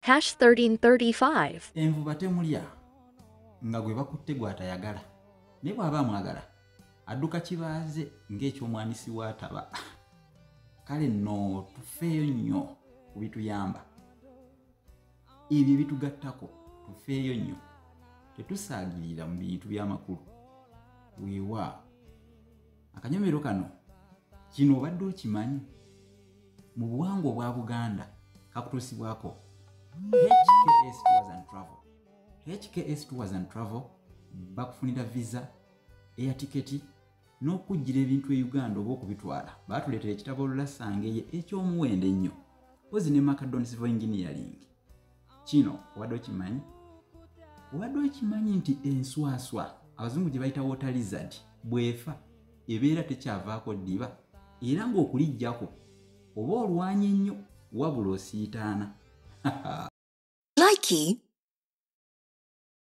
#1335. Envuba temulya nga gwe bakutte gw'atayagala. Naye bw'aba amwagala adduka kibaaze ng'ekyomwanisi w'ataba. Kale nno tufeeyo nnyo ku bituyamba. Ebyo bitugattako tufeeyo nnyo. Tetusaagirira mu bintu by'amakulu. Weewa akanyomero kano kino obadde okimanyi mu buwangwa obwa Buganda kakutuusibwako HKS Tours and Travel. HKS Tours and Travel bakufunira visa, air ticket n'okujjira ebintu e Uganda oba okubitwala. Baatuleetera ekitabo Olulasangeye eky'omuwendo ennyo. Pozi ne Macadon Civil Engineering. Kino obadde okimanyi? Obadde okimanyi nti enswaswa abazungu gye bayita water lizard bwefa ebeera tekyavaako ddiba era ng'okulijjako oba olwanye nnyo wabula osiitaana. Likey